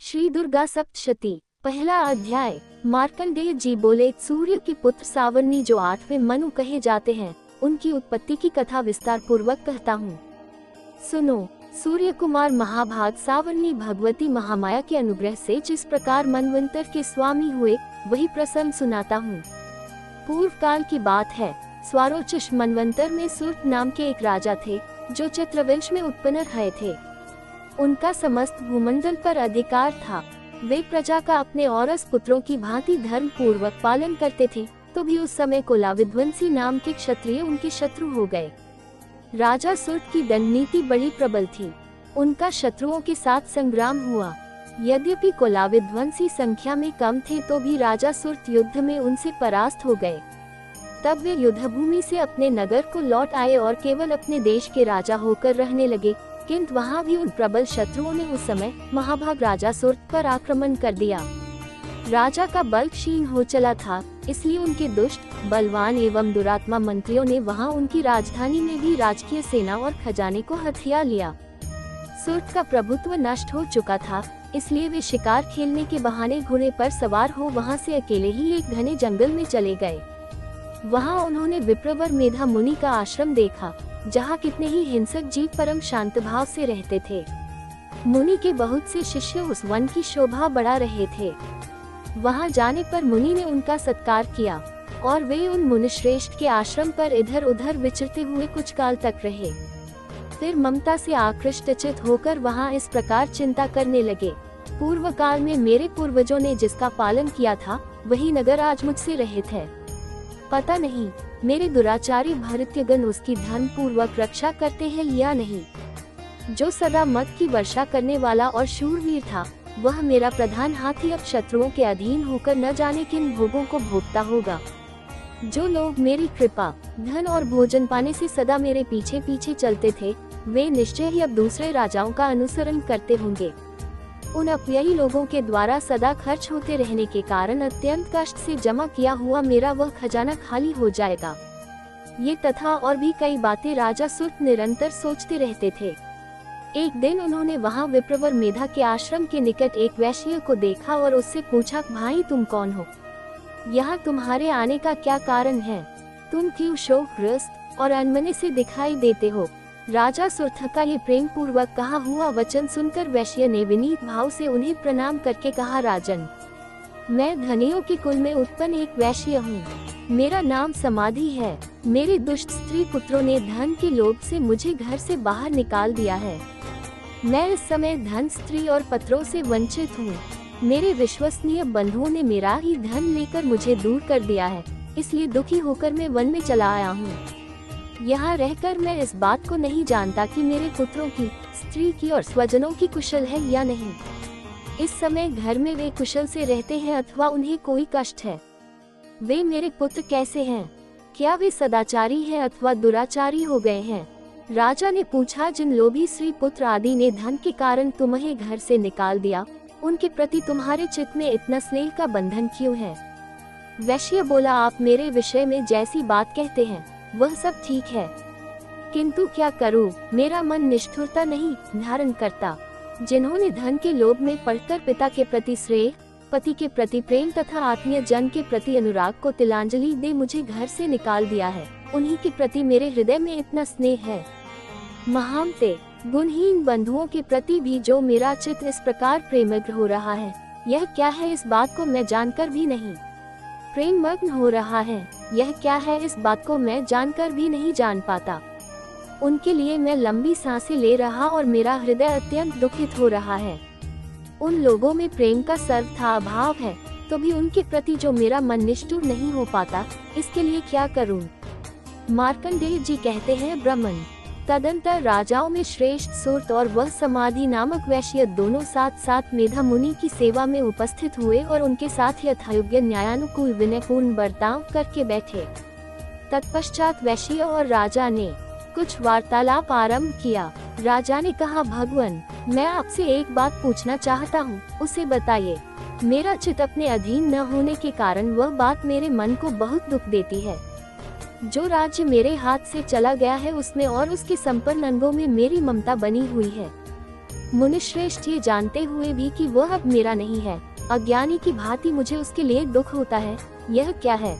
श्री दुर्गा सप्तशती पहला अध्याय। मार्कंडेय जी बोले, सूर्य के पुत्र सावर्णी जो 8वें मनु कहे जाते हैं, उनकी उत्पत्ति की कथा विस्तार पूर्वक कहता हूँ। सुनो। सूर्य कुमार महाभाग सावर्णी भगवती महामाया के अनुग्रह से जिस प्रकार मनवंतर के स्वामी हुए, वही प्रसंग सुनाता हूँ। पूर्व काल की बात है। स्वारोचिष मनवंतर में सुर्त नाम के एक राजा थे, जो चित्रवंश में उत्पन्न रहे थे। उनका समस्त भूमंडल पर अधिकार था। वे प्रजा का अपने औरस पुत्रों की भांति धर्म पूर्वक पालन करते थे, तो भी उस समय कोलाविध्वंसी नाम के क्षत्रिय उनके शत्रु हो गए। राजा सुर्त की दंड नीति बड़ी प्रबल थी। उनका शत्रुओं के साथ संग्राम हुआ। यद्यपि कोलाविध्वंसी संख्या में कम थे, तो भी राजा सुर्त युद्ध में उनसे परास्त हो गए। तब वे युद्धभूमि से अपने नगर को लौट आए और केवल अपने देश के राजा होकर रहने लगे। किंतु वहाँ भी उन प्रबल शत्रुओं ने उस समय महाभाग राजा सुर्त पर आक्रमण कर दिया। राजा का बल क्षीण हो चला था, इसलिए उनके दुष्ट, बलवान एवं दुरात्मा मंत्रियों ने वहाँ उनकी राजधानी में भी राजकीय सेना और खजाने को हथिया लिया। सुर्त का प्रभुत्व नष्ट हो चुका था, इसलिए वे शिकार खेलने के बहाने घोड़े पर सवार हो वहाँ से अकेले ही एक घने जंगल में चले गए। वहाँ उन्होंने विप्रवर मेधा मुनि का आश्रम देखा, जहाँ कितने ही हिंसक जीव परम शांत भाव से रहते थे। मुनि के बहुत से शिष्य उस वन की शोभा बढ़ा रहे थे। वहाँ जाने पर मुनि ने उनका सत्कार किया और वे उन मुनिश्रेष्ठ के आश्रम पर इधर उधर विचरते हुए कुछ काल तक रहे। फिर ममता से आकृष्टचित होकर वहाँ इस प्रकार चिंता करने लगे, पूर्व काल में मेरे पूर्वजों ने जिसका पालन किया था, वही नगर आज मुझसे रहित है। पता नहीं मेरे दुराचारी भृत्यगण उसकी धर्म पूर्वक रक्षा करते हैं या नहीं। जो सदा मद की वर्षा करने वाला और शूरवीर था, वह मेरा प्रधान हाथी अब शत्रुओं के अधीन होकर न जाने किन भोगों को भोगता होगा। जो लोग मेरी कृपा, धन और भोजन पाने से सदा मेरे पीछे पीछे चलते थे, वे निश्चय ही अब दूसरे राजाओं का अनुसरण करते होंगे। उन अपव्ययी लोगों के द्वारा सदा खर्च होते रहने के कारण अत्यंत कष्ट से जमा किया हुआ मेरा वह खजाना खाली हो जाएगा। ये तथा और भी कई बातें राजा सुर्त निरंतर सोचते रहते थे। एक दिन उन्होंने वहाँ विप्रवर मेधा के आश्रम के निकट एक वैश्य को देखा और उससे पूछा, भाई तुम कौन हो? यहाँ तुम्हारे आने का क्या कारण है? तुम क्यों शोकग्रस्त और अनमने से दिखाई देते हो? राजा सुर्त का ये प्रेम पूर्वक कहा हुआ वचन सुनकर वैश्य ने विनीत भाव से उन्हें प्रणाम करके कहा, राजन, मैं धनियों के कुल में उत्पन्न एक वैश्य हूँ। मेरा नाम समाधि है। मेरे दुष्ट स्त्री पुत्रों ने धन के लोभ से मुझे घर से बाहर निकाल दिया है। मैं इस समय धन, स्त्री और पत्रों से वंचित हूँ। मेरे विश्वसनीय बंधुओं ने मेरा ही धन लेकर मुझे दूर कर दिया है, इसलिए दुखी होकर मैं वन में चला आया हूँ। यहाँ रहकर मैं इस बात को नहीं जानता कि मेरे पुत्रों की, स्त्री की और स्वजनों की कुशल है या नहीं। इस समय घर में वे कुशल से रहते हैं अथवा उन्हें कोई कष्ट है। वे मेरे पुत्र कैसे हैं? क्या वे सदाचारी हैं अथवा दुराचारी हो गए हैं? राजा ने पूछा, जिन लोभी स्त्री पुत्र आदि ने धन के कारण तुम्हें घर से निकाल दिया, उनके प्रति तुम्हारे चित्त में इतना स्नेह का बंधन क्यों है? वैश्य बोला, आप मेरे विषय में जैसी बात कहते हैं वह सब ठीक है, किंतु क्या करूं, मेरा मन निष्ठुरता नहीं धारण करता। जिन्होंने धन के लोभ में पड़कर पिता के प्रति श्रेय, पति के प्रति प्रेम तथा आत्मीय जन के प्रति अनुराग को तिलांजलि दे मुझे घर से निकाल दिया है, उन्हीं के प्रति मेरे हृदय में इतना स्नेह है। महामते, गुणहीन बंधुओं के प्रति भी जो मेरा चित्त इस प्रकार प्रेमग्र हो रहा है, यह क्या है, इस बात को मैं जानकर भी नहीं प्रेम मग्न हो रहा है। यह क्या है, इस बात को मैं जानकर भी नहीं जान पाता। उनके लिए मैं लंबी सांसें ले रहा और मेरा हृदय अत्यंत दुखित हो रहा है। उन लोगों में प्रेम का सर्वथा अभाव है, तो भी उनके प्रति जो मेरा मन निष्ठुर नहीं हो पाता, इसके लिए क्या करूं? मार्कंडेय जी कहते हैं, ब्राह्मण। तदंतर राजाओं में श्रेष्ठ सुर्त और वह समाधि नामक वैश्य दोनों साथ साथ मेधा मुनि की सेवा में उपस्थित हुए और उनके साथ यथायोग्य न्यायानुकूल विनयपूर्ण बर्ताव करके बैठे। तत्पश्चात वैश्य और राजा ने कुछ वार्तालाप आरंभ किया। राजा ने कहा, भगवान, मैं आपसे एक बात पूछना चाहता हूँ, उसे बताइए। मेरा चित्त अपने अधीन न होने के कारण वह बात मेरे मन को बहुत दुख देती है। जो राज्य मेरे हाथ से चला गया है, उसमें और उसके संपन्न अंगों में मेरी ममता बनी हुई है। मुनिश्रेष्ठ ये जानते हुए भी कि वह अब मेरा नहीं है, अज्ञानी की भांति मुझे उसके लिए दुख होता है, यह क्या है।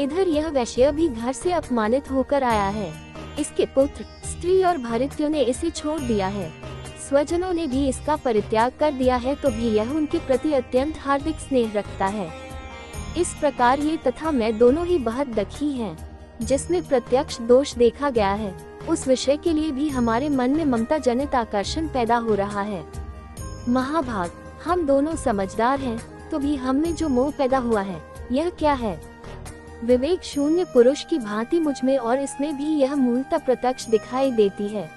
इधर यह वैश्य भी घर से अपमानित होकर आया है, इसके पुत्र, स्त्री और भृत्यों ने इसे छोड़ दिया है, स्वजनों ने भी इसका परित्याग कर दिया है, तो भी यह उनके प्रति अत्यंत हार्दिक स्नेह रखता है। इस प्रकार ये तथा मैं दोनों ही बहुत दुखी हैं, जिसमें प्रत्यक्ष दोष देखा गया है, उस विषय के लिए भी हमारे मन में ममता जनित आकर्षण पैदा हो रहा है। महाभाग, हम दोनों समझदार हैं, तो भी हम में जो मोह पैदा हुआ है, यह क्या है। विवेक शून्य पुरुष की भांति मुझमें और इसमें भी यह मूलतः प्रत्यक्ष दिखाई देती है।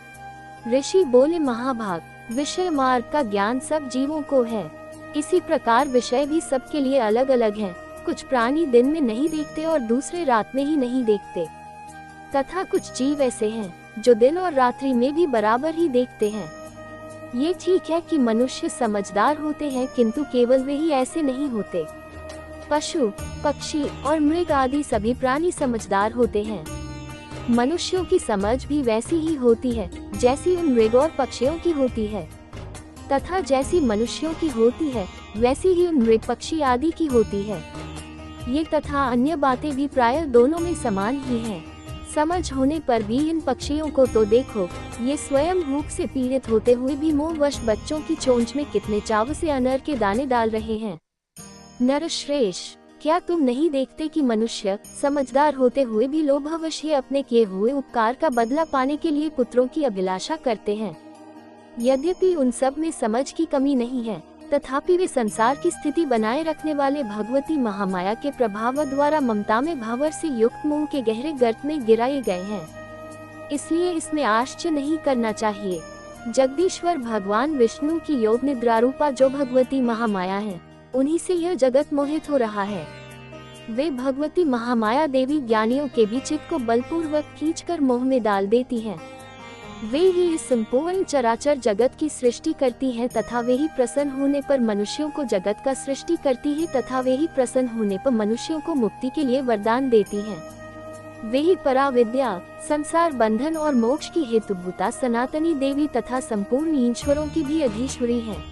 ऋषि बोले, महाभाग, विषय मार्ग का ज्ञान सब जीवों को है, इसी प्रकार विषय भी सबके लिए अलग अलग हैं। कुछ प्राणी दिन में नहीं देखते और दूसरे रात में ही नहीं देखते, तथा कुछ जीव ऐसे हैं जो दिन और रात्रि में भी बराबर ही देखते हैं। ये ठीक है कि मनुष्य समझदार होते हैं, किंतु केवल वे ही ऐसे नहीं होते। पशु, पक्षी और मृग आदि सभी प्राणी समझदार होते हैं। मनुष्यों की समझ भी वैसी ही होती है जैसी उन मृग और पक्षियों की होती है, तथा जैसी मनुष्यों की होती है वैसी ही उन मृग पक्षी आदि की होती है। ये तथा अन्य बातें भी प्रायः दोनों में समान ही हैं। समझ होने पर भी इन पक्षियों को तो देखो, ये स्वयं भूख से पीड़ित होते हुए भी मोहवश बच्चों की चोंच में कितने चाव से अनर के दाने डाल रहे हैं। नरश्रेष्ठ, क्या तुम नहीं देखते कि मनुष्य समझदार होते हुए भी लोभवश ही अपने किए हुए उपकार का बदला पाने के लिए पुत्रों की अभिलाषा करते हैं। यद्यपि उन सब में समझ की कमी नहीं है, तथापि वे संसार की स्थिति बनाए रखने वाले भगवती महामाया के प्रभाव द्वारा ममता में भावर से युक्त मोह के गहरे गर्त में गिराए गए हैं। इसलिए इसमें आश्चर्य नहीं करना चाहिए। जगदीश्वर भगवान विष्णु की योग निद्रारूपा जो भगवती महामाया है, उन्हीं से यह जगत मोहित हो रहा है। वे भगवती महामाया देवी ज्ञानियों के भी चित्त को बलपूर्वक खींचकर मोह में डाल देती हैं। वे ही इस संपूर्ण चराचर जगत की सृष्टि करती हैं, तथा वे ही प्रसन्न होने पर मनुष्यों को जगत का सृष्टि करती है, तथा वे ही प्रसन्न होने पर मनुष्यों को मुक्ति के लिए वरदान देती हैं। वे ही पराविद्या, संसार बंधन और मोक्ष की हेतुभूता सनातनी देवी तथा संपूर्ण ईश्वरों की भी अधीश्वरी हैं।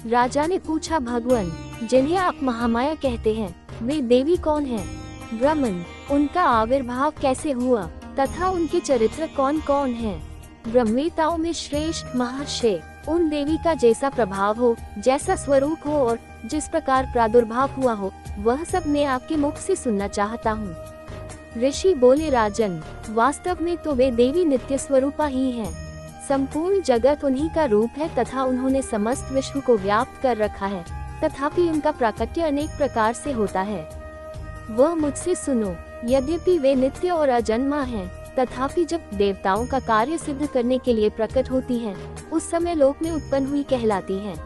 राजा ने पूछा, भगवान, जिन्हें आप महामाया कहते हैं, वे देवी कौन हैं? ब्राह्मण, उनका आविर्भाव कैसे हुआ तथा उनके चरित्र कौन कौन हैं? ब्रह्मवेताओं में श्रेष्ठ महर्षि, उन देवी का जैसा प्रभाव हो, जैसा स्वरूप हो और जिस प्रकार प्रादुर्भाव हुआ हो, वह सब मैं आपके मुख से सुनना चाहता हूँ। ऋषि बोले, राजन, वास्तव में तो वे देवी नित्य स्वरूपा ही हैं। संपूर्ण जगत उन्हीं का रूप है तथा उन्होंने समस्त विश्व को व्याप्त कर रखा है, तथापि उनका प्राकट्य अनेक प्रकार से होता है। वह मुझसे सुनो, यद्यपि वे नित्य और अजन्मा हैं, तथापि जब देवताओं का कार्य सिद्ध करने के लिए प्रकट होती हैं, उस समय लोक में उत्पन्न हुई कहलाती हैं।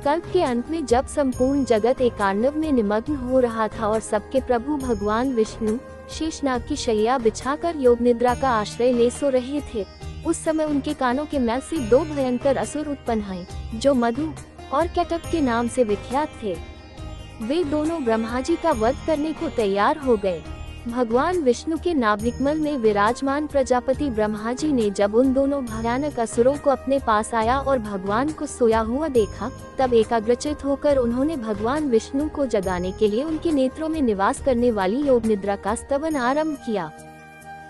कल्प के अंत में जब संपूर्ण जगत एकार्णव में निमग्न हो रहा था और सबके प्रभु भगवान विष्णु शेषनाग की शैया बिछाकर योग निद्रा का आश्रय ले सो रहे थे, उस समय उनके कानों के मैल से दो भयंकर असुर उत्पन्न हुए, जो मधु और कैटभ के नाम से विख्यात थे। वे दोनों ब्रह्मा जी का वध करने को तैयार हो गए। भगवान विष्णु के नाभिकमल में विराजमान प्रजापति ब्रह्मा जी ने जब उन दोनों भयानक असुरों को अपने पास आया और भगवान को सोया हुआ देखा, तब एकाग्रचित होकर उन्होंने भगवान विष्णु को जगाने के लिए उनके नेत्रों में निवास करने वाली योग निद्रा का स्तवन आरंभ किया,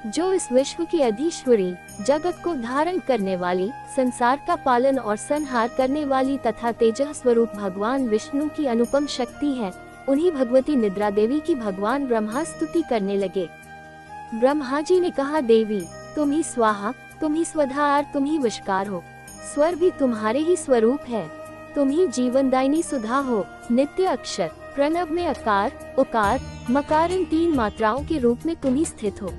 जो इस विश्व की अधीश्वरी, जगत को धारण करने वाली, संसार का पालन और संहार करने वाली तथा तेजः स्वरूप भगवान विष्णु की अनुपम शक्ति है। उन्हीं भगवती निद्रा देवी की भगवान ब्रह्मा स्तुति करने लगे। ब्रह्मा जी ने कहा, देवी, तुम ही स्वाहा, तुम ही स्वधा, तुम ही विष्कार हो, स्वर भी तुम्हारे ही स्वरूप है। तुम ही जीवनदायिनी सुधा हो, नित्य अक्षर, प्रणव में अकार, उकार, मकार, इन तीन मात्राओं के रूप में तुम ही स्थित हो,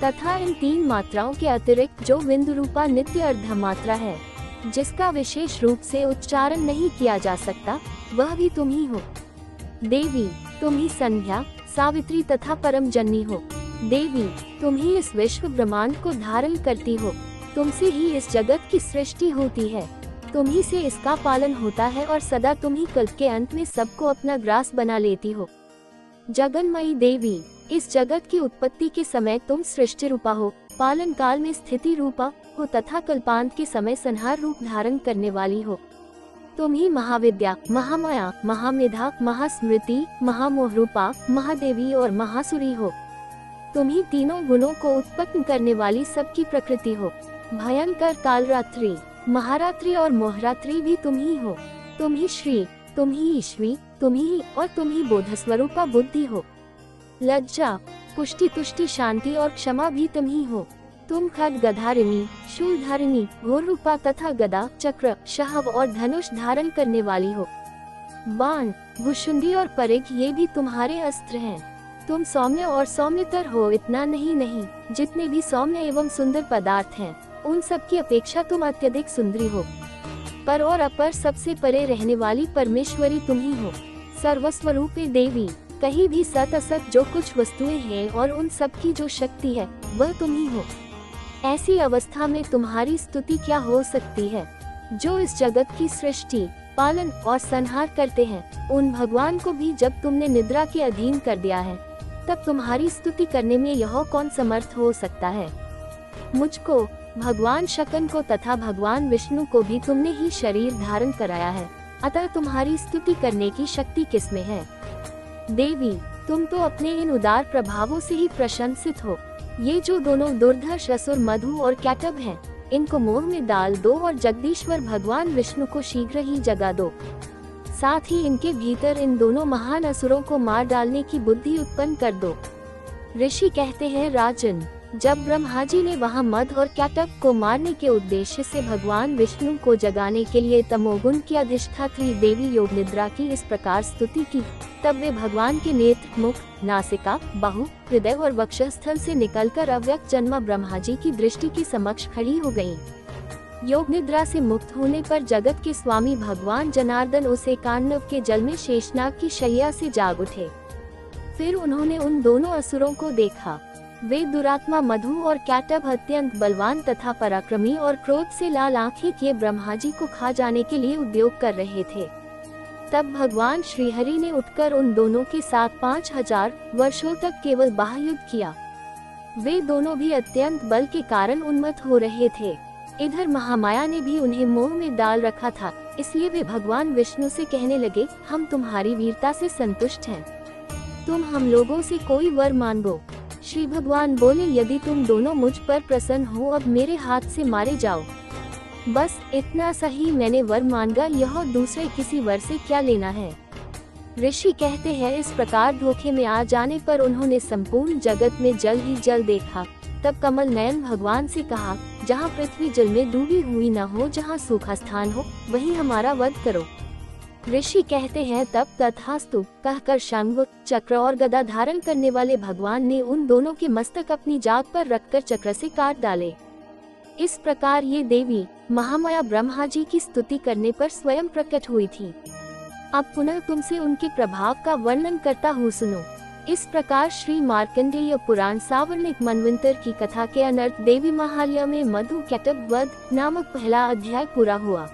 तथा इन तीन मात्राओं के अतिरिक्त जो बिंदु रूपा नित्य अर्ध मात्रा है, जिसका विशेष रूप से उच्चारण नहीं किया जा सकता, वह भी तुम ही हो। देवी, तुम ही संध्या, सावित्री तथा परम जननी हो। देवी, तुम ही इस विश्व ब्रह्मांड को धारण करती हो, तुमसे ही इस जगत की सृष्टि होती है, तुम ही से इसका पालन होता है और सदा तुम ही कल्प के अंत में सबको अपना ग्रास बना लेती हो। जगन्मयी देवी, इस जगत की उत्पत्ति के समय तुम सृष्टि रूपा हो, पालन काल में स्थिति रूपा हो तथा कल्पांत के समय संहार रूप धारण करने वाली हो। तुम ही महाविद्या, महामाया, महामेधा, महास्मृति, महामोह रूपा, महादेवी और महासुरी हो। तुम ही तीनों गुणों को उत्पन्न करने वाली सबकी प्रकृति हो। भयंकर कालरात्रि, महारात्रि और मोहरात्रि भी तुम ही हो। तुम ही श्री, तुम ही ईश्वी, तुम ही और तुम ही बोध स्वरूपा बुद्धि हो। लज्जा, पुष्टि, तुष्टि, शांति और क्षमा भी तुम ही हो। तुम खड्ग गधारिणी, शूलधारिणी, घोर रूपा तथा गदा, चक्र, शहव और धनुष धारण करने वाली हो। बाण, भुशुंडी और परिघ ये भी तुम्हारे अस्त्र हैं। तुम सौम्य और सौम्यतर हो। इतना नहीं, जितने भी सौम्य एवं सुंदर पदार्थ हैं, उन सब की अपेक्षा तुम अत्यधिक सुंदरी हो। पर और अपर सबसे परे रहने वाली परमेश्वरी तुम ही हो। सर्वस्वरूपे देवी, कहीं भी सत असत जो कुछ वस्तुएं हैं और उन सब की जो शक्ति है वह तुम ही हो। ऐसी अवस्था में तुम्हारी स्तुति क्या हो सकती है। जो इस जगत की सृष्टि, पालन और संहार करते हैं, उन भगवान को भी जब तुमने निद्रा के अधीन कर दिया है, तब तुम्हारी स्तुति करने में यह कौन समर्थ हो सकता है। मुझको, भगवान शकन को तथा भगवान विष्णु को भी तुमने ही शरीर धारण कराया है, अतः तुम्हारी स्तुति करने की शक्ति किसमें है। देवी, तुम तो अपने इन उदार प्रभावों से ही प्रशंसित हो। ये जो दोनों दुर्धर्ष असुर मधु और कैटभ हैं, इनको मोह में डाल दो और जगदीश्वर भगवान विष्णु को शीघ्र ही जगा दो। साथ ही इनके भीतर इन दोनों महान असुरों को मार डालने की बुद्धि उत्पन्न कर दो। ऋषि कहते हैं, राजन, जब ब्रह्मा जी ने वहाँ मध और कैटभ को मारने के उद्देश्य से भगवान विष्णु को जगाने के लिए तमोगुण की अधिष्ठात्री देवी योग निद्रा की इस प्रकार स्तुति की, तब वे भगवान के नेत्र, मुख, नासिका, बाहु, हृदय और वक्षस्थल से निकलकर अव्यक्त जन्मा ब्रह्मा जी की दृष्टि के समक्ष खड़ी हो गयीं। योग निद्रा से मुक्त होने पर जगत के स्वामी भगवान जनार्दन उस एकांडव के जल में शेषनाग की शैया से जाग उठे। फिर उन्होंने उन दोनों असुरों को देखा। वे दुरात्मा मधु और कैटभ अत्यंत बलवान तथा पराक्रमी और क्रोध से लाल आंखें किए ब्रह्मा जी को खा जाने के लिए उद्योग कर रहे थे। तब भगवान श्रीहरि ने उठकर उन दोनों के साथ 5000 वर्षों तक केवल बाह्युद्ध किया। वे दोनों भी अत्यंत बल के कारण उन्मत्त हो रहे थे। इधर महामाया ने भी उन्हें मोह में डाल रखा था, इसलिए वे भगवान विष्णु से कहने लगे, हम तुम्हारी वीरता से संतुष्ट हैं, तुम हम लोगों से कोई वर मांगो। श्री भगवान बोले, यदि तुम दोनों मुझ पर प्रसन्न हो, अब मेरे हाथ से मारे जाओ। बस इतना सही मैंने वर मांगा, यह दूसरे किसी वर से क्या लेना है। ऋषि कहते हैं, इस प्रकार धोखे में आ जाने पर उन्होंने संपूर्ण जगत में जल ही जल देखा। तब कमल नयन भगवान से कहा, जहाँ पृथ्वी जल में डूबी हुई न हो, जहाँ सूखा स्थान हो, वहीं हमारा वध करो। ऋषि कहते हैं, तब तथास्तु कहकर शंख, चक्र और गदा धारण करने वाले भगवान ने उन दोनों के मस्तक अपनी जाग पर रखकर चक्र से काट डाले। इस प्रकार ये देवी महामाया ब्रह्मा जी की स्तुति करने पर स्वयं प्रकट हुई थी। अब पुनः तुमसे उनके प्रभाव का वर्णन करता हूँ, सुनो। इस प्रकार श्री मार्कंडेय पुराण सावर्णिक मनवंतर की कथा के अनर्थ देवी महालय में मधु कैटभ वध नामक पहला अध्याय पूरा हुआ।